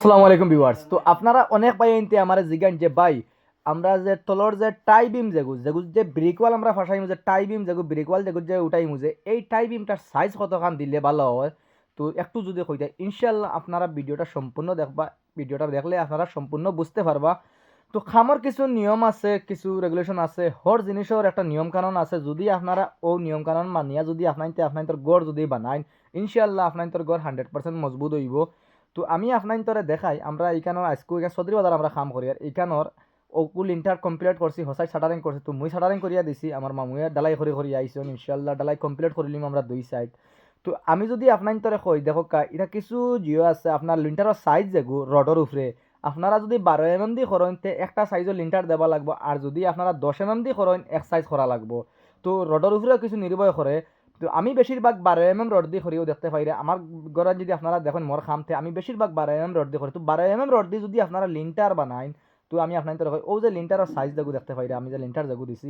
আসসালামু আলাইকুম ভিউয়ার্স। তো আপনারা অনেক ভাই এনতে আমারে জিগান যে ভাই আমরা যে তলর যে টাই বিম যেগু যেগু যে ব্রিকওয়াল আমরা ফাঁসাইমু যে টাই বিম যেগু ব্রিকওয়াল যেগু যে উঠাইমু যে এই টাই বিমটার সাইজ কতখান দিলে ভালো হয়, তো একটু যদি কইতে ইনশাআল্লাহ আপনারা ভিডিওটা সম্পূর্ণ দেখবা। ভিডিওটা দেখলে আপনারা সম্পূর্ণ বুঝতে পারবা। তো খামর কিছু নিয়ম আছে, কিছু রেগুলেশন আছে, হর জিনিসের একটা নিয়ম কানুন আছে। যদি আপনারা ও নিয়ম কানুন মানিয়া যদি আপনার গড় যদি বানাইন ইনশাআল্লাহ আপনার গড় 100% মজবুত হইব। তো আমি আপনার তোরে দেখাই আমরা এইখানোর আজকে এখানে চৌধুরী বাজার আমরা কাম করি আর এইখানোর ওকুল ইন্টার কমপ্লিট করছি, হসাই শাটারিং করছি। তো মুই শাটারিং করিয়া দিছি, আমার মামুয়ে ডালাই করি আইসন ইনশাল্লাহ ডালাই কমপ্লিট করিলিম আমরা দুই সাইড। তো আমি যদি আপনার তোরে কই দেখো এটা কিছু জিও আছে আপনার লিন্টারের সাইজ যেগু রডর উপরে আপনারা যদি 12 mm দি করেন তে একটা সাইজের লিন্টার দেওয়া লাগবে, আর যদি আপনারা 10 mm দি করেন এক সাইজ করা লাগবে। তো রডর উপরেও কিছু নির্ভর করে। তো আমি বেশিরভাগ 12 mm রড দিয়ে করিও দেখতে পাই রে আমার ঘরে যদি আপনারা দেখেন মোর খামতে আমি বেশিরভাগ 12 mm রড দিয়ে করি। তো 12 mm রড দিয়ে যদি আপনারা লিন্টার বানাইন তো আমি আপনার তো ও যে লিন্টারের সাইজ দেখু দেখতে পাই রে আমি যে লিন্টার যেগু দিছি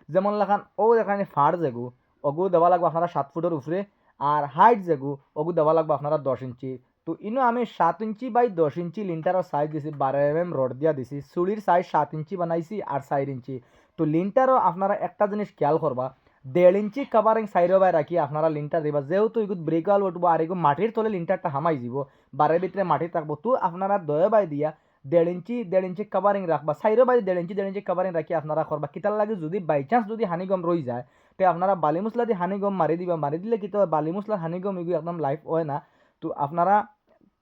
যেমন লাখান ও দেখানি ফাড় যেগু ওগু দেওয়া লাগবে আপনারা 7 ফুটের উপরে, আর হাইট যেগু ওগু দেওয়া লাগবে আপনারা 10 ইঞ্চি। তো ইনো আমি 7 ইঞ্চি বাই 10 ইঞ্চি লিন্টারের সাইজ দিছি 12 mm রড দিয়া দিছি, চুড়ির সাইজ 7 ইঞ্চি বানাইছি আর 4 ইঞ্চি। তো লিন্টারও আপনারা একটা জিনিস খেয়াল করবা 1.5 ইঞ্চি কাভারিং সাইড বাই রাখি আপনারা লিন্টার দিবা, যেহেতু এগুলো ব্রেকওয়াল উঠবো আর এগুলো মাটির তলে লিন্টারটা হামাই যাব বারের ভিতরে মাটি থাকবো। তো আপনারা দয়া বাই দিয়া 1.5 ইঞ্চি কাভারিং রাখবা, সাইড বাই 1.5 ইঞ্চি কাভারিং রাখি আপনারা করবা। কিতার লাগে যদি বাই চান্স যদি হানিগম রয়ে যায় তো আপনারা বালি মশলা দিয়ে হানিগম মারি দিবা, মারি দিলে কি তো বালি মশলার হানিগম এগুলো একদম লাইফ হয় না। তো আপনারা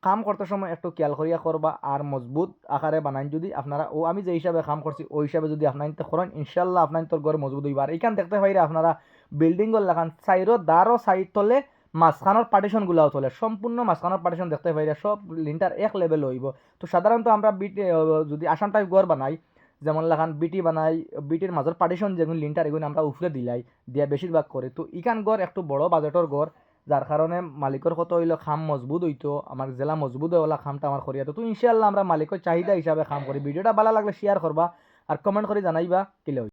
কাম করতে সময় একটু খেয়াল করিয়া করবা আর মজবুত আকারে বানাইন যদি আপনারা ও আমি যে হিসাবে কাম করছি ওই হিসাবে যদি আপনার করেন ইনশাল্লাহ আপনার তোর ঘর মজবুত হইবা। আর এইখান দেখতে পাইরে আপনারা বিল্ডিং গুলো লাগান সাইরো দারো সাইড তলে মাঝখানোর পার্টিশন গুলাও চলে সম্পূর্ণ মাঝখানোর পার্টিশন দেখতে পাইরে সব লিন্টার এক লেভেল হইব। তো সাধারণত আমরা বিটি যদি আসাম টাইপ ঘর বানাই যেমন লাগান বিটি বানাই বিটির মাজর পার্টিশন যেগুলো লিন্টার এগুলো আমরা উফরে দিলাই দিয়া বেশিরভাগ করে। তো ইখান ঘর একটু বড় বাজেটর ঘর যার কারণে মালিকের কত হইলো খাম মজবুত হইতো আমার জেলা মজবুত হওয়া খামটা আমার করিয়া। তো ইনশাল্লাহ আমরা মালিকের চাহিদা হিসাবে কাম করি। ভিডিওটা ভালো লাগলে শেয়ার করবা আর কমেন্ট করে জানাইবা কিলে।